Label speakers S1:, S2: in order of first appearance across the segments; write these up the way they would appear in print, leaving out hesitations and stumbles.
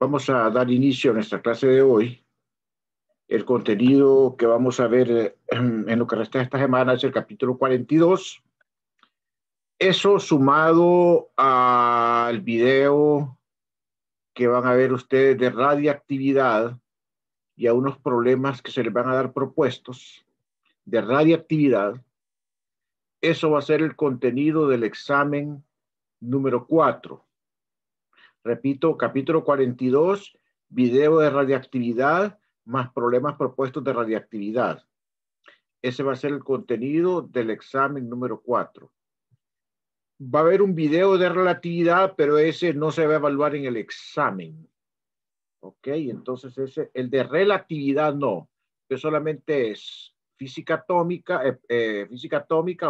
S1: Vamos a dar inicio a nuestra clase de hoy. El contenido que vamos a ver en lo que resta de esta semana es el capítulo 42. Eso sumado al video que van a ver ustedes de radiactividad y a unos problemas que se les van a dar propuestos de radiactividad. Eso va a ser el contenido del examen número 4. Repito, capítulo 42, video de radiactividad más problemas propuestos de radiactividad. Ese va a ser el contenido del examen número 4. Va a haber un video de relatividad, pero ese no se va a evaluar en el examen. ¿Ok? Entonces el de relatividad no, que solamente es física atómica,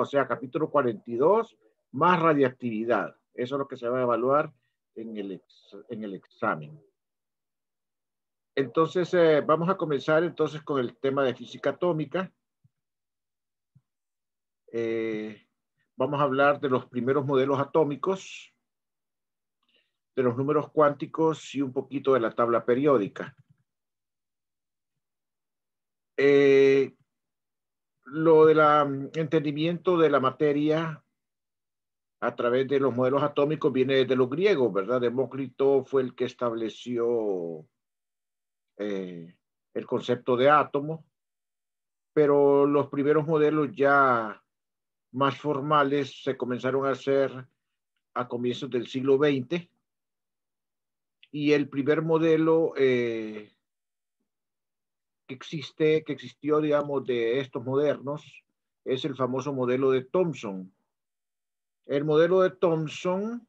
S1: o sea, capítulo 42, más radiactividad. Eso es lo que se va a evaluar en el examen. Entonces, vamos a comenzar entonces con el tema de física atómica. Vamos a hablar de los primeros modelos atómicos, de los números cuánticos y un poquito de la tabla periódica. Lo del entendimiento de la materia a través de los modelos atómicos viene de los griegos, ¿verdad? Demócrito fue el que estableció el concepto de átomo, pero los primeros modelos ya más formales se comenzaron a hacer a comienzos del siglo XX, y el primer modelo que existió, digamos, de estos modernos, es el famoso modelo de Thomson. El modelo de Thomson,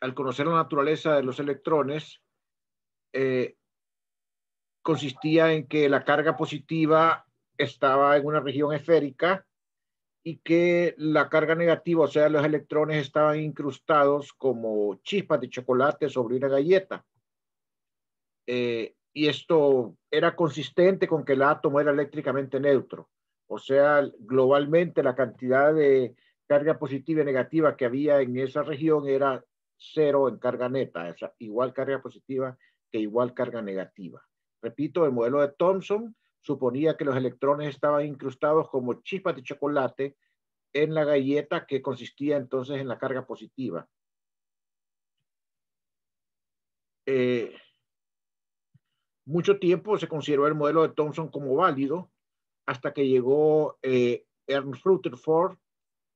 S1: al conocer la naturaleza de los electrones, consistía en que la carga positiva estaba en una región esférica y que la carga negativa, o sea, los electrones, estaban incrustados como chispas de chocolate sobre una galleta. Y esto era consistente con que el átomo era eléctricamente neutro. O sea, globalmente la cantidad de carga positiva y negativa que había en esa región era cero en carga neta, o sea, igual carga positiva que igual carga negativa. Repito, el modelo de Thomson suponía que los electrones estaban incrustados como chispas de chocolate en la galleta, que consistía entonces en la carga positiva. Mucho tiempo se consideró el modelo de Thomson como válido hasta que llegó Ernst Rutherford,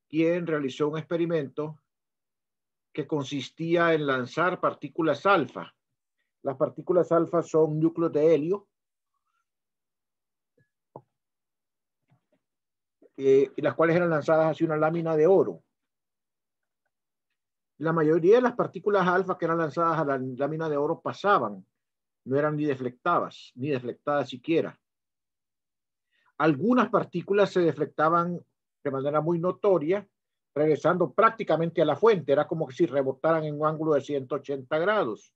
S1: quien realizó un experimento que consistía en lanzar partículas alfa. Las partículas alfa son núcleos de helio y las cuales eran lanzadas hacia una lámina de oro. La mayoría de las partículas alfa que eran lanzadas a la lámina de oro pasaban, no eran ni deflectadas siquiera. Algunas partículas se deflectaban de manera muy notoria, regresando prácticamente a la fuente. Era como si rebotaran en un ángulo de 180 grados.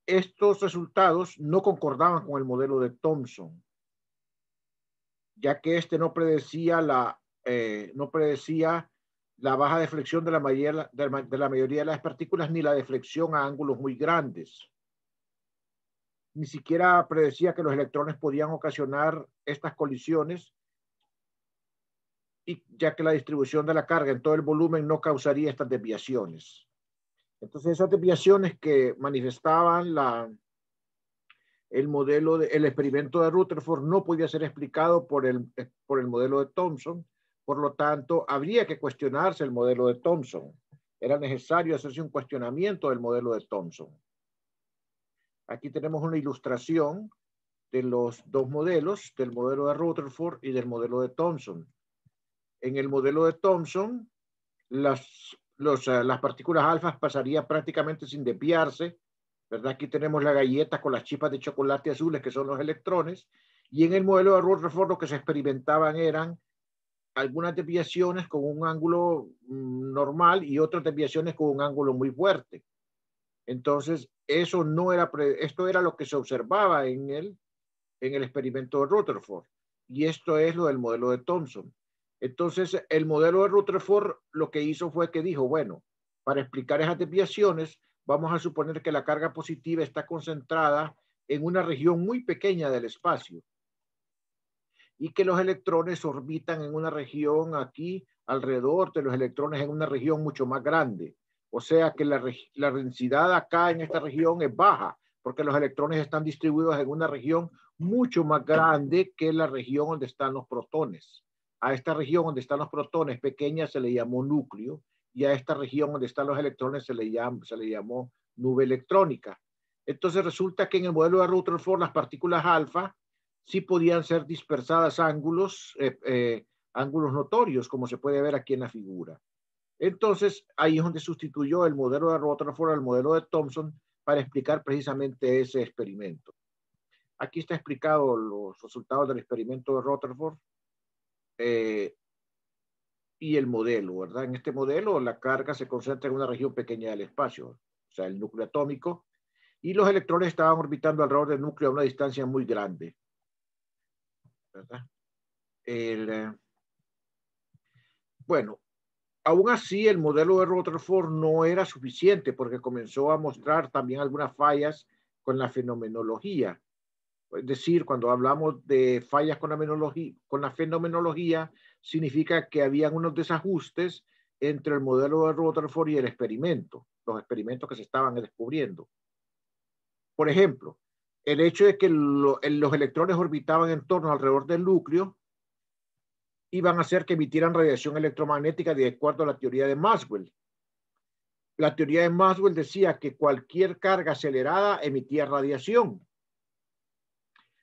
S1: Estos resultados no concordaban con el modelo de Thomson, ya que este no predecía la baja deflexión de la mayoría de las partículas, ni la deflexión a ángulos muy grandes. Ni siquiera predecía que los electrones podían ocasionar estas colisiones, y ya que la distribución de la carga en todo el volumen no causaría estas desviaciones. Entonces, esas desviaciones que manifestaban el experimento de Rutherford no podía ser explicado por el modelo de Thomson. Por lo tanto, habría que cuestionarse el modelo de Thomson. Era necesario hacerse un cuestionamiento del modelo de Thomson. Aquí tenemos una ilustración de los dos modelos, del modelo de Rutherford y del modelo de Thomson. En el modelo de Thomson, las partículas alfas pasarían prácticamente sin desviarse, ¿verdad? Aquí tenemos la galleta con las chispas de chocolate azules, que son los electrones, y en el modelo de Rutherford lo que se experimentaban eran algunas desviaciones con un ángulo normal y otras desviaciones con un ángulo muy fuerte. Entonces, esto era lo que se observaba en el experimento de Rutherford, y esto es lo del modelo de Thomson. Entonces, el modelo de Rutherford lo que hizo fue que dijo, bueno, Para explicar esas desviaciones, vamos a suponer que la carga positiva está concentrada en una región muy pequeña del espacio y que los electrones orbitan en una región aquí alrededor de los electrones en una región mucho más grande. O sea que la densidad acá en esta región es baja porque los electrones están distribuidos en una región mucho más grande que la región donde están los protones. A esta región donde están los protones pequeña se le llamó núcleo y a esta región donde están los electrones se le llamó nube electrónica. Entonces resulta que en el modelo de Rutherford las partículas alfa sí podían ser dispersadas ángulos notorios, como se puede ver aquí en la figura. Entonces, ahí es donde sustituyó el modelo de Rutherford al modelo de Thomson para explicar precisamente ese experimento. Aquí está explicado los resultados del experimento de Rutherford y el modelo, ¿verdad? En este modelo, la carga se concentra en una región pequeña del espacio, o sea, el núcleo atómico, y los electrones estaban orbitando alrededor del núcleo a una distancia muy grande, ¿verdad? Bueno, aún así el modelo de Rutherford no era suficiente porque comenzó a mostrar también algunas fallas con la fenomenología. Es decir, cuando hablamos de fallas con la fenomenología, significa que habían unos desajustes entre el modelo de Rutherford y el experimento, los experimentos que se estaban descubriendo. Por ejemplo, el hecho de que los electrones orbitaban en torno alrededor del núcleo iban a hacer que emitieran radiación electromagnética de acuerdo a la teoría de Maxwell. La teoría de Maxwell decía que cualquier carga acelerada emitía radiación.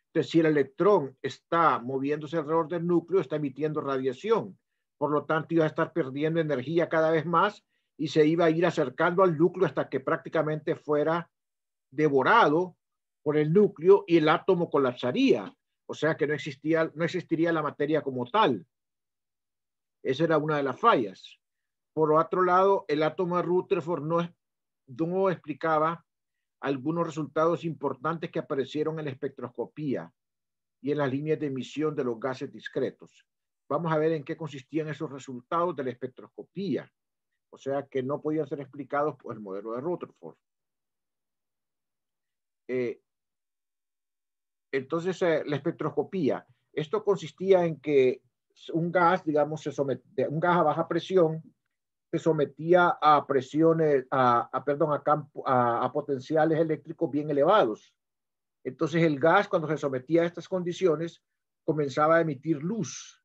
S1: Entonces, si el electrón está moviéndose alrededor del núcleo, está emitiendo radiación. Por lo tanto, iba a estar perdiendo energía cada vez más y se iba a ir acercando al núcleo hasta que prácticamente fuera devorado por el núcleo y el átomo colapsaría. O sea que no existiría la materia como tal. Esa era una de las fallas. Por otro lado, el átomo de Rutherford no explicaba algunos resultados importantes que aparecieron en la espectroscopía y en las líneas de emisión de los gases discretos. Vamos a ver en qué consistían esos resultados de la espectroscopía. O sea que no podían ser explicados por el modelo de Rutherford. Entonces, la espectroscopía. Esto consistía en que un gas, digamos, un gas a baja presión se sometía a presiones, a potenciales eléctricos bien elevados. Entonces el gas, cuando se sometía a estas condiciones, comenzaba a emitir luz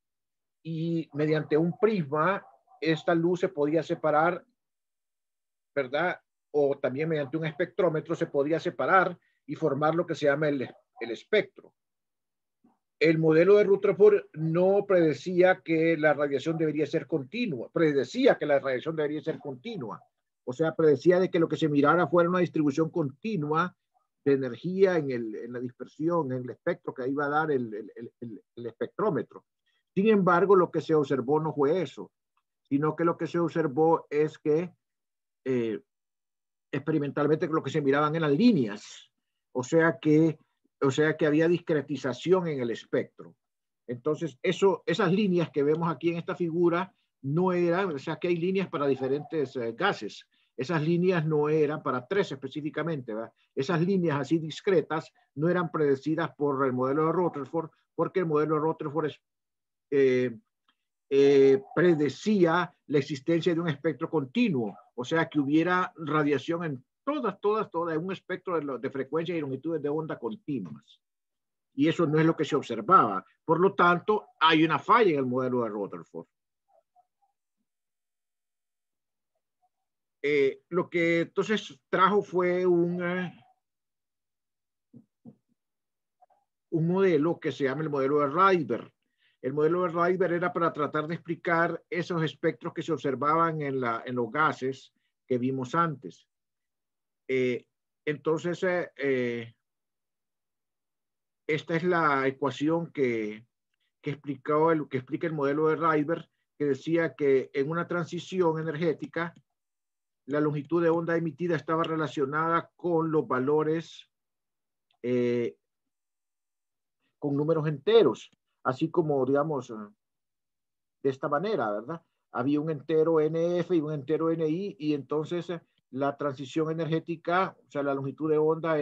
S1: y mediante un prisma, esta luz se podía separar, ¿verdad? O también mediante un espectrómetro se podía separar y formar lo que se llama el espectro. El modelo de Rutherford no predecía que la radiación debería ser continua, predecía que la radiación debería ser continua. O sea, predecía de que lo que se mirara fuera una distribución continua de energía en la dispersión, en el espectro que iba a dar el espectrómetro. Sin embargo, lo que se observó no fue eso, sino que lo que se observó es que experimentalmente lo que se miraban eran líneas. O sea que había discretización en el espectro. Entonces, esas líneas que vemos aquí en esta figura no eran, o sea que hay líneas para diferentes gases. Esas líneas no eran para tres específicamente, ¿verdad? Esas líneas así discretas no eran predecidas por el modelo de Rutherford, porque el modelo de Rutherford predecía la existencia de un espectro continuo, o sea que hubiera radiación en todas, un espectro de frecuencia y longitudes de onda continuas. Y eso no es lo que se observaba. Por lo tanto, hay una falla en el modelo de Rutherford. Lo que entonces trajo fue un modelo que se llama el modelo de Rydberg. El modelo de Rydberg era para tratar de explicar esos espectros que se observaban en los gases que vimos antes. Entonces, esta es la ecuación que explica el modelo de Rydberg, que decía que en una transición energética, la longitud de onda emitida estaba relacionada con los valores con números enteros, así como, digamos, de esta manera, ¿verdad? había un entero NF y un entero NI, y entonces la transición energética, o sea, la longitud de onda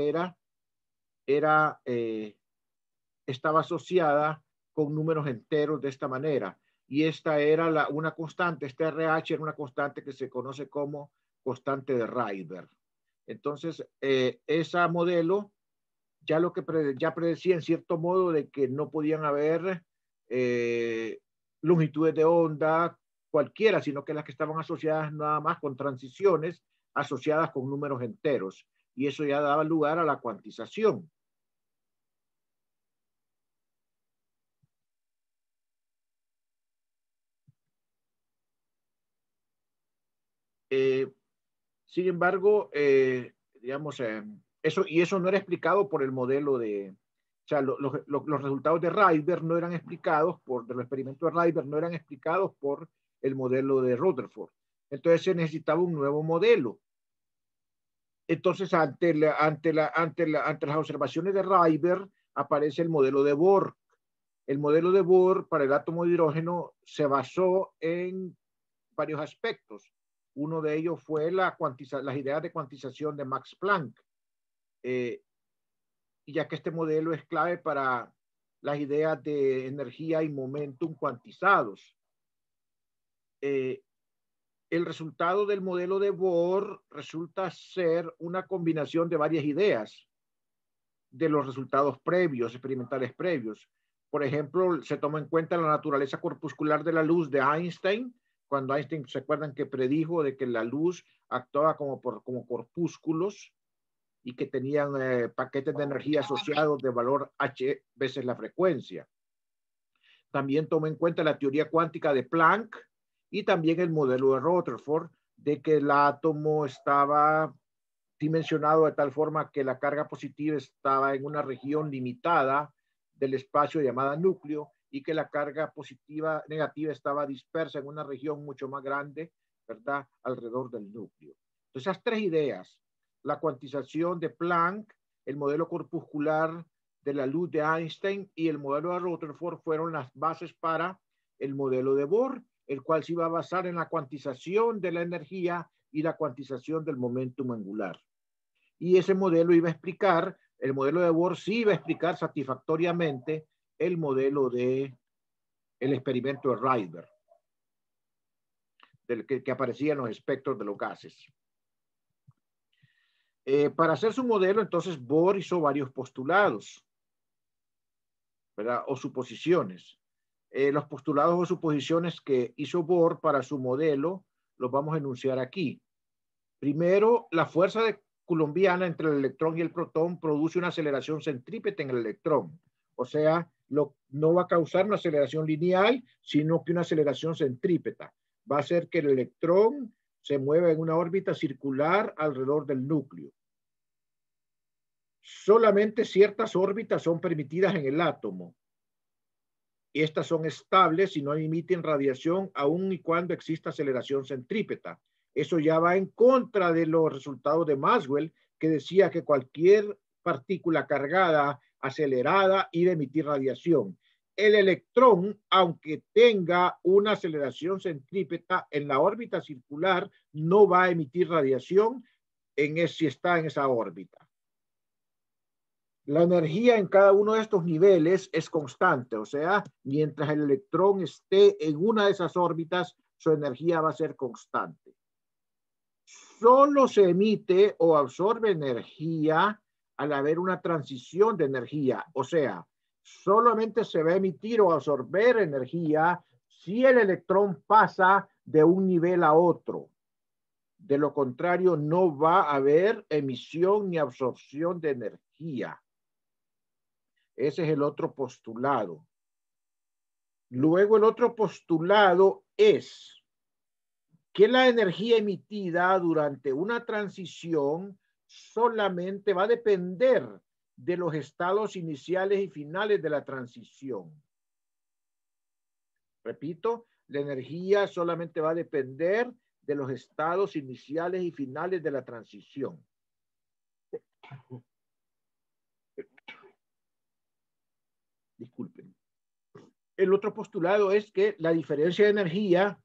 S1: estaba asociada con números enteros de esta manera. Y esta era una constante, este RH era una constante que se conoce como constante de Rydberg. Entonces, esa modelo ya lo que ya predecía en cierto modo de que no podían haber longitudes de onda cualquiera, sino que las que estaban asociadas nada más con transiciones asociadas con números enteros. Y eso ya daba lugar a la cuantización. Sin embargo, digamos, eso no era explicado por el modelo o sea, los resultados de Rydberg no eran explicados de los experimentos de Rydberg no eran explicados por el modelo de Rutherford. Entonces se necesitaba un nuevo modelo. Entonces, ante las observaciones de Rydberg aparece el modelo de Bohr. El modelo de Bohr para el átomo de hidrógeno se basó en varios aspectos. Uno de ellos fue las ideas de cuantización de Max Planck, ya que este modelo es clave para las ideas de energía y momentum cuantizados. El resultado del modelo de Bohr resulta ser una combinación de varias ideas de los resultados previos, experimentales previos. Por ejemplo, se toma en cuenta la naturaleza corpuscular de la luz de Einstein, cuando Einstein, ¿se acuerdan que predijo de que la luz actuaba como corpúsculos y que tenían paquetes de energía asociados de valor H veces la frecuencia? También toma en cuenta la teoría cuántica de Planck y también el modelo de Rutherford de que el átomo estaba dimensionado de tal forma que la carga positiva estaba en una región limitada del espacio llamada núcleo y que la carga negativa estaba dispersa en una región mucho más grande, ¿verdad?, alrededor del núcleo. Entonces, esas tres ideas, la cuantización de Planck, el modelo corpuscular de la luz de Einstein y el modelo de Rutherford fueron las bases para el modelo de Bohr, el cual se iba a basar en la cuantización de la energía y la cuantización del momentum angular. Y ese modelo iba a explicar, el modelo de Bohr sí iba a explicar satisfactoriamente el modelo el experimento de Rydberg, que aparecía en los espectros de los gases. Para hacer su modelo, entonces Bohr hizo varios postulados, ¿verdad?, o suposiciones. Los postulados o suposiciones que hizo Bohr para su modelo los vamos a enunciar aquí. Primero, la fuerza coulombiana entre el electrón y el protón produce una aceleración centrípeta en el electrón. O sea, no va a causar una aceleración lineal, sino que una aceleración centrípeta. Va a hacer que el electrón se mueva en una órbita circular alrededor del núcleo. Solamente ciertas órbitas son permitidas en el átomo. Estas son estables y no emiten radiación aun y cuando exista aceleración centrípeta. Eso ya va en contra de los resultados de Maxwell, que decía que cualquier partícula cargada, acelerada, iba a emitir radiación. El electrón, aunque tenga una aceleración centrípeta en la órbita circular, no va a emitir radiación si está en esa órbita. La energía en cada uno de estos niveles es constante, o sea, mientras el electrón esté en una de esas órbitas, su energía va a ser constante. Solo se emite o absorbe energía al haber una transición de energía, o sea, solamente se va a emitir o absorber energía si el electrón pasa de un nivel a otro. De lo contrario, no va a haber emisión ni absorción de energía. Ese es el otro postulado. Luego el otro postulado es que la energía emitida durante una transición solamente va a depender de los estados iniciales y finales de la transición. Repito, la energía solamente va a depender de los estados iniciales y finales de la transición. Disculpen. El otro postulado es que la diferencia de energía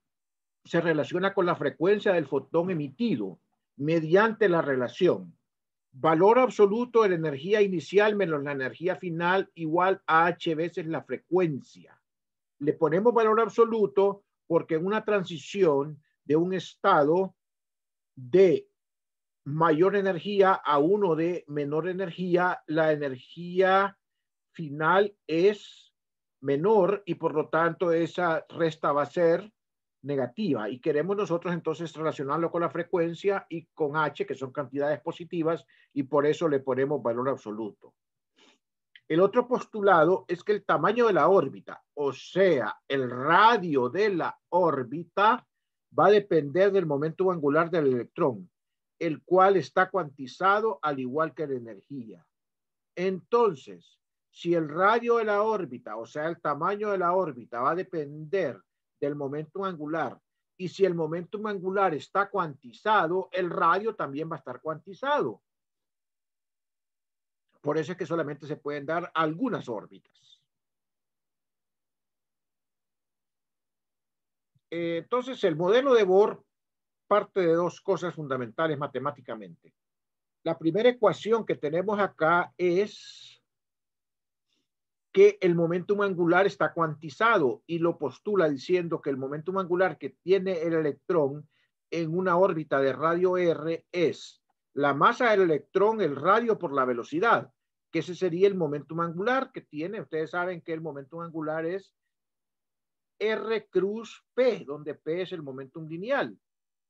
S1: se relaciona con la frecuencia del fotón emitido mediante la relación valor absoluto de la energía inicial menos la energía final igual a H veces la frecuencia. Le ponemos valor absoluto porque en una transición de un estado de mayor energía a uno de menor energía, la energía final es menor y por lo tanto esa resta va a ser negativa y queremos nosotros entonces relacionarlo con la frecuencia y con H, que son cantidades positivas, y por eso le ponemos valor absoluto. El otro postulado es que el tamaño de la órbita, o sea, el radio de la órbita, va a depender del momento angular del electrón, el cual está cuantizado al igual que la energía. Entonces, si el radio de la órbita, o sea, el tamaño de la órbita, va a depender del momento angular, y si el momento angular está cuantizado, el radio también va a estar cuantizado. Por eso es que solamente se pueden dar algunas órbitas. Entonces, el modelo de Bohr parte de dos cosas fundamentales matemáticamente. La primera ecuación que tenemos acá es que el momentum angular está cuantizado y lo postula diciendo que el momentum angular que tiene el electrón en una órbita de radio R es la masa del electrón, el radio por la velocidad, que ese sería el momentum angular que tiene. Ustedes saben que el momentum angular es R cruz P, donde P es el momentum lineal.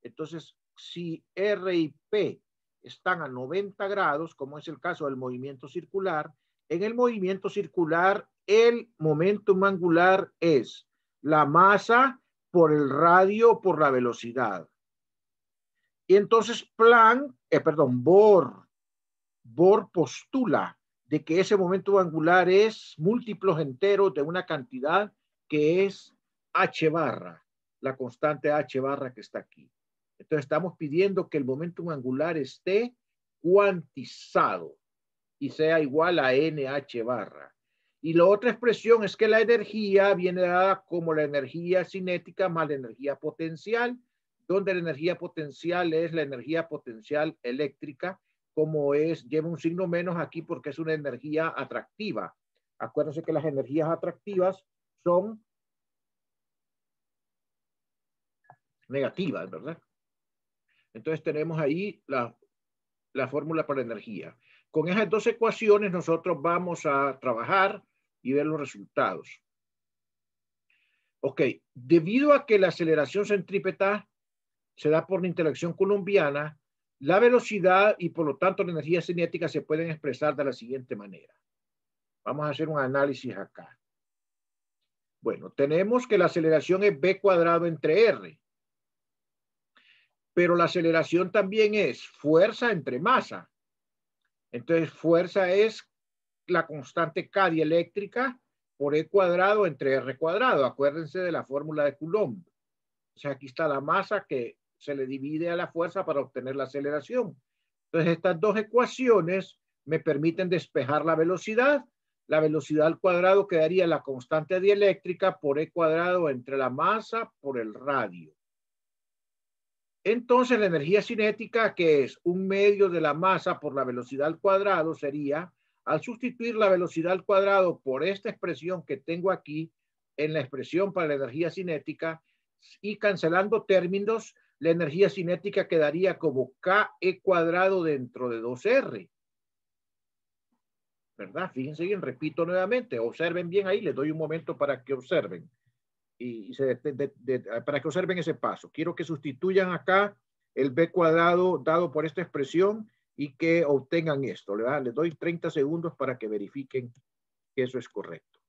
S1: Entonces, si R y P están a 90 grados, como es el caso del movimiento circular, en el movimiento circular el momentum angular es la masa por el radio por la velocidad. Y entonces Bohr postula de que ese momento angular es múltiplos enteros de una cantidad que es h barra, la constante h barra que está aquí. Entonces estamos pidiendo que el momento angular esté cuantizado y sea igual a nh barra. Y la otra expresión es que la energía viene dada como la energía cinética más la energía potencial, donde la energía potencial es la energía potencial eléctrica, como es, lleva un signo menos aquí porque es una energía atractiva. Acuérdense que las energías atractivas son negativas, ¿verdad? Entonces tenemos ahí la fórmula para la energía. Con esas dos ecuaciones nosotros vamos a trabajar y ver los resultados. Ok, debido a que la aceleración centrípeta se da por la interacción colombiana, la velocidad y por lo tanto la energía cinética se pueden expresar de la siguiente manera. Vamos a hacer un análisis acá. Bueno, tenemos que la aceleración es b cuadrado entre r, pero la aceleración también es fuerza entre masa. Entonces, fuerza es la constante K dieléctrica por E cuadrado entre R cuadrado. Acuérdense de la fórmula de Coulomb. O sea, aquí está la masa que se le divide a la fuerza para obtener la aceleración. Entonces, estas dos ecuaciones me permiten despejar la velocidad. La velocidad al cuadrado quedaría la constante dieléctrica por E cuadrado entre la masa por el radio. Entonces, la energía cinética, que es un medio de la masa por la velocidad al cuadrado, sería, al sustituir la velocidad al cuadrado por esta expresión que tengo aquí, en la expresión para la energía cinética, y cancelando términos, la energía cinética quedaría como KE cuadrado dentro de 2R. ¿Verdad? Fíjense bien, repito nuevamente, observen bien ahí, les doy un momento para que observen. Para que observen ese paso. Quiero que sustituyan acá el b cuadrado dado por esta expresión y que obtengan esto. Les doy 30 segundos para que verifiquen que eso es correcto.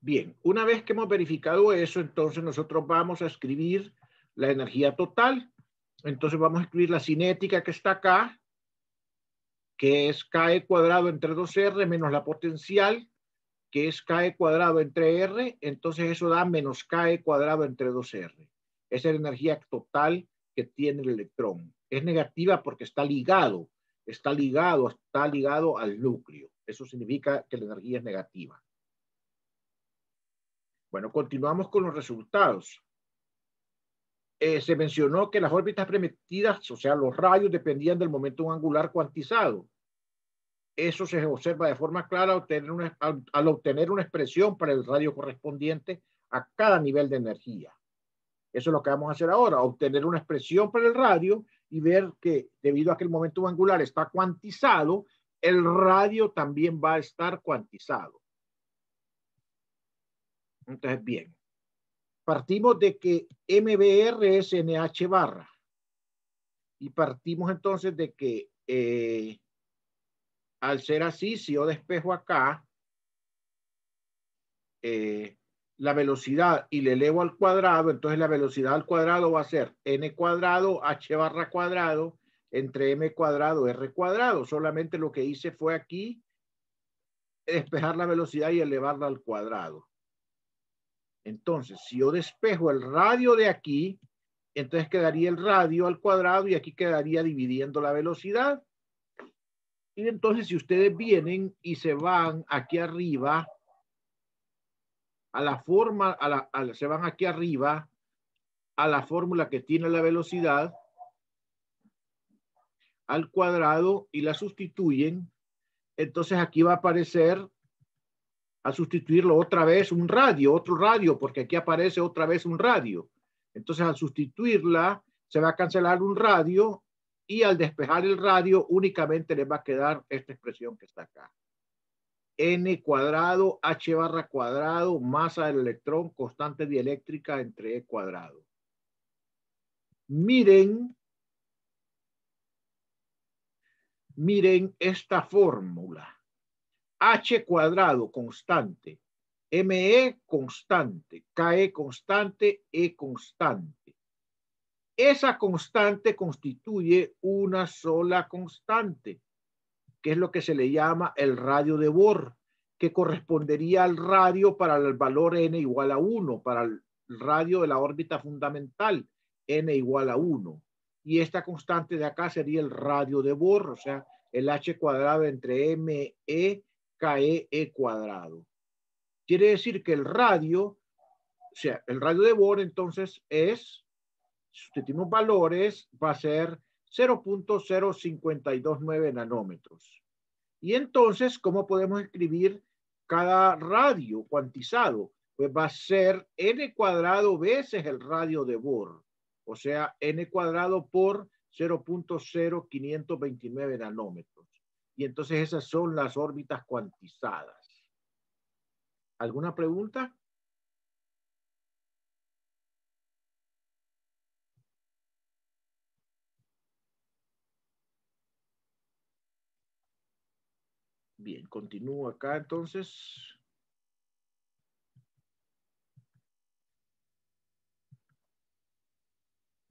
S1: Bien, una vez que hemos verificado eso, entonces nosotros vamos a escribir la energía total. Entonces vamos a escribir la cinética que está acá, que es K cuadrado entre 2R menos la potencial, que es K cuadrado entre R. Entonces eso da menos K cuadrado entre 2R. Esa es la energía total que tiene el electrón. Es negativa porque está ligado al núcleo. Eso significa que la energía es negativa. Bueno, continuamos con los resultados. Se mencionó que las órbitas permitidas, o sea, los radios, dependían del momento angular cuantizado. Eso se observa de forma clara al obtener una expresión para el radio correspondiente a cada nivel de energía. Eso es lo que vamos a hacer ahora, obtener una expresión para el radio y ver que debido a que el momento angular está cuantizado, el radio también va a estar cuantizado. Entonces, bien. Partimos de que MBR es NH barra. Y partimos entonces de que al ser así, si yo despejo acá la velocidad y le elevo al cuadrado, entonces la velocidad al cuadrado va a ser N cuadrado H barra cuadrado entre M cuadrado R cuadrado. Solamente lo que hice fue aquí despejar la velocidad y elevarla al cuadrado. Entonces, si yo despejo el radio de aquí, entonces quedaría el radio al cuadrado y aquí quedaría dividiendo la velocidad. Y entonces si ustedes vienen y se van aquí arriba a la forma, se van aquí arriba a la fórmula que tiene la velocidad al cuadrado y la sustituyen, entonces aquí va a aparecer, a sustituirlo otra vez un radio, otro radio, porque aquí aparece otra vez un radio. Entonces al sustituirla se va a cancelar un radio y al despejar el radio únicamente les va a quedar esta expresión que está acá. N cuadrado H barra cuadrado, masa del electrón, constante dieléctrica entre E cuadrado. Miren esta fórmula. H cuadrado constante, ME constante, KE constante, E constante. Esa constante constituye una sola constante, que es lo que se le llama el radio de Bohr, que correspondería al radio para el valor n igual a 1, para el radio de la órbita fundamental, n igual a 1. Y esta constante de acá sería el radio de Bohr, o sea, el h cuadrado entre me, ke, e cuadrado. Quiere decir que el radio, o sea, el radio de Bohr entonces es, si usted tiene valores, va a ser 0.0529 nanómetros. Y entonces, ¿cómo podemos escribir cada radio cuantizado? Pues va a ser n cuadrado veces el radio de Bohr. O sea, n cuadrado por 0.0529 nanómetros. Y entonces esas son las órbitas cuantizadas. ¿Alguna pregunta? Bien, continúo acá entonces.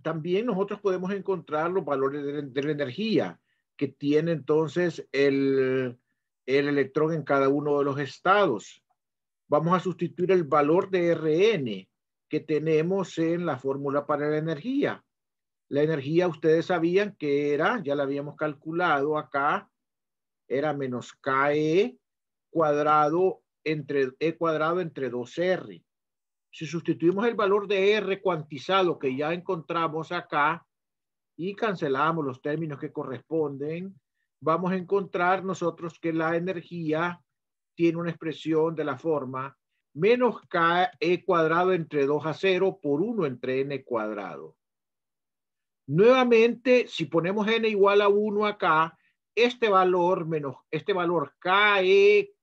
S1: También nosotros podemos encontrar los valores de la energía que tiene entonces el electrón en cada uno de los estados. Vamos a sustituir el valor de Rn que tenemos en la fórmula para la energía. La energía, ustedes sabían que era, ya la habíamos calculado acá, era menos Ke cuadrado entre E cuadrado entre 2R. Si sustituimos el valor de R cuantizado que ya encontramos acá y cancelamos los términos que corresponden, vamos a encontrar nosotros que la energía tiene una expresión de la forma menos Ke cuadrado entre 2 a 0 por 1 entre N cuadrado. Nuevamente, si ponemos N igual a 1 acá, este valor menos este valor Ke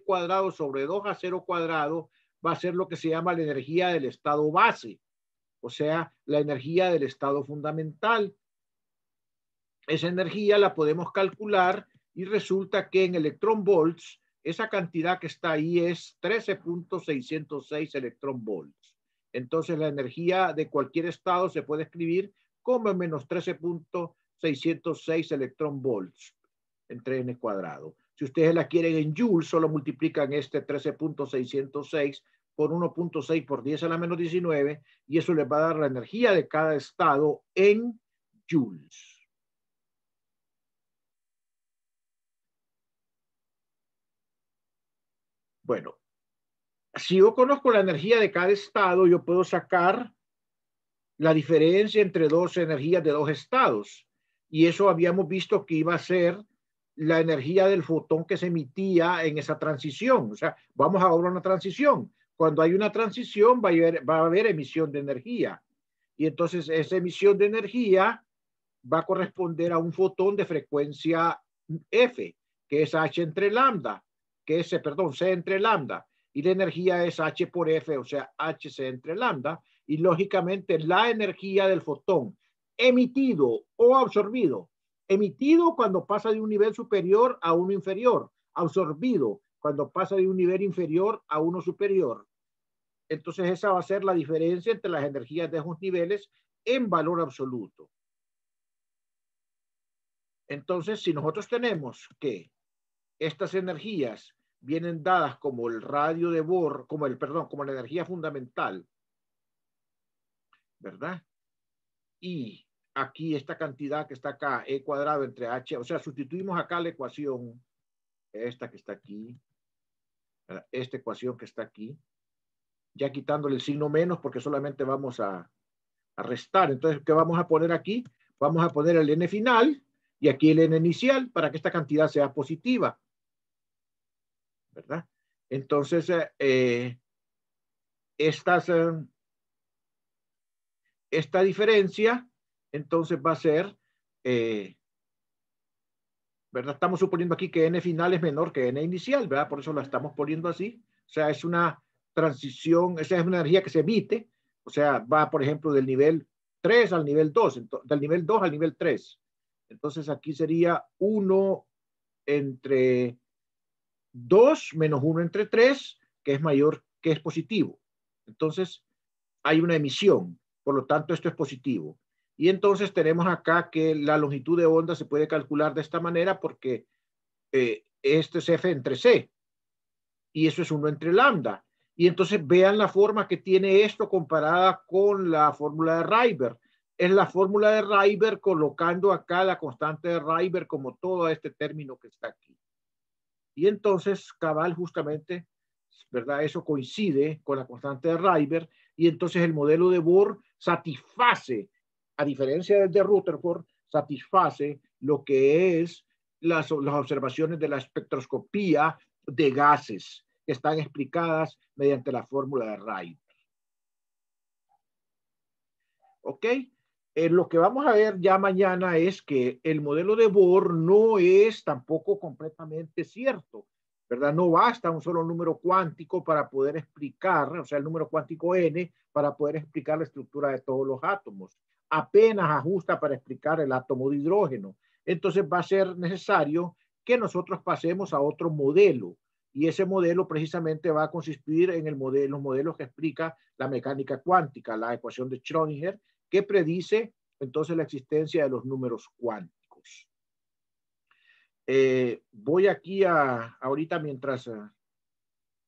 S1: cuadrado sobre 2 a 0 cuadrado va a ser lo que se llama la energía del estado base, o sea, la energía del estado fundamental. Esa energía la podemos calcular y resulta que en electronvolts esa cantidad que está ahí es 13.606 electron volts. Entonces la energía de cualquier estado se puede escribir como menos 13.606 electron volts entre n cuadrado. Si ustedes la quieren en joules, solo multiplican este 13.606 por 1.6 por 10 a la menos 19 y eso les va a dar la energía de cada estado en joules. Bueno, si yo conozco la energía de cada estado, yo puedo sacar la diferencia entre dos energías de dos estados. Y eso habíamos visto que iba a ser la energía del fotón que se emitía en esa transición. O sea, vamos a ver una transición. Cuando hay una transición va a haber emisión de energía. Y entonces esa emisión de energía va a corresponder a un fotón de frecuencia F, que es H entre lambda, que es, perdón, C entre lambda. Y la energía es H por F, o sea, HC entre lambda. Y lógicamente la energía del fotón emitido o absorbido. Emitido cuando pasa de un nivel superior a uno inferior. Absorbido cuando pasa de un nivel inferior a uno superior. Entonces esa va a ser la diferencia entre las energías de esos niveles en valor absoluto. Entonces, si nosotros tenemos que estas energías vienen dadas como el radio de Bohr, como la energía fundamental, ¿verdad? Y aquí esta cantidad que está acá, E cuadrado entre H, o sea, sustituimos acá la ecuación, esta que está aquí, esta ecuación que está aquí, ya quitándole el signo menos porque solamente vamos a restar. Entonces, ¿qué vamos a poner aquí? Vamos a poner el N final y aquí el N inicial para que esta cantidad sea positiva, ¿verdad? Entonces, esta diferencia, entonces va a ser, ¿verdad? Estamos suponiendo aquí que N final es menor que N inicial, ¿verdad? Por eso la estamos poniendo así. O sea, es una transición, esa es una energía que se emite, o sea, va, por ejemplo, del nivel 3 al nivel 2, del nivel 2 al nivel 3. Entonces aquí sería 1 entre 2 menos 1 entre 3, que es mayor, que es positivo. Entonces, hay una emisión, por lo tanto, esto es positivo. Y entonces tenemos acá que la longitud de onda se puede calcular de esta manera porque esto es F entre C y eso es 1 entre lambda. Y entonces vean la forma que tiene esto comparada con la fórmula de Rayber. Es la fórmula de Rayber colocando acá la constante de Rayber como todo este término que está aquí. Y entonces, cabal, justamente, ¿verdad? Eso coincide con la constante de Rayber y entonces el modelo de Bohr satisface, a diferencia del de Rutherford, satisface lo que es las observaciones de la espectroscopía de gases que están explicadas mediante la fórmula de Rayber. ¿Ok? Lo que vamos a ver ya mañana es que el modelo de Bohr no es tampoco completamente cierto, ¿verdad? No basta un solo número cuántico para poder explicar, o sea, el número cuántico n, para poder explicar la estructura de todos los átomos. Apenas ajusta para explicar el átomo de hidrógeno. Entonces va a ser necesario que nosotros pasemos a otro modelo. Y ese modelo precisamente va a consistir en los modelos que explica la mecánica cuántica, la ecuación de Schrödinger, que predice entonces la existencia de los números cuánticos. Voy aquí ahorita mientras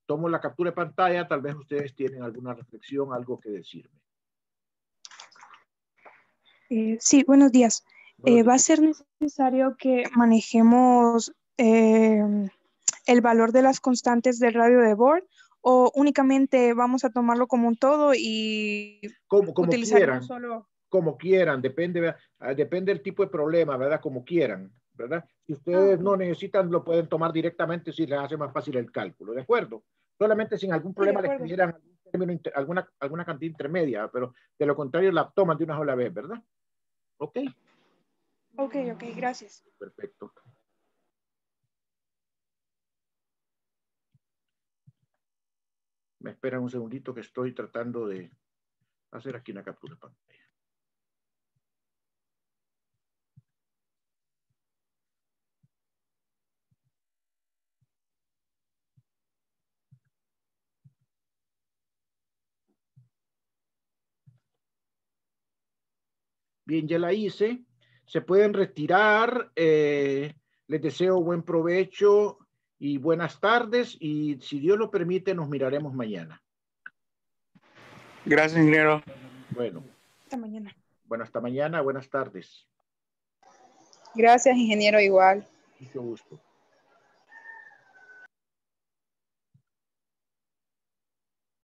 S1: tomo la captura de pantalla, tal vez ustedes tienen alguna reflexión, algo que decirme.
S2: Sí, buenos días. ¿Va a ser necesario que manejemos el valor de las constantes del radio de Bohr o únicamente vamos a tomarlo como un todo y
S1: como
S2: utilizaremos
S1: quieran,
S2: solo?
S1: como quieran, depende del tipo de problema, ¿verdad? Como quieran, ¿verdad? Si ustedes
S2: Okay.
S1: no necesitan, lo pueden tomar directamente si les hace más fácil el cálculo, ¿de acuerdo? Solamente sin algún problema les pidieran alguna cantidad intermedia, pero de lo contrario la toman de una sola vez, ¿verdad? ¿Ok?
S2: Ok, gracias.
S1: Perfecto. Me esperan un segundito que estoy tratando de hacer aquí una captura de pantalla. Bien, ya la hice. Se pueden retirar. Les deseo buen provecho y buenas tardes. Y si Dios lo permite, nos miraremos mañana.
S3: Gracias, ingeniero.
S1: Bueno.
S2: Hasta mañana.
S1: Bueno, hasta mañana. Buenas tardes.
S4: Gracias, ingeniero, igual.
S1: Mucho gusto.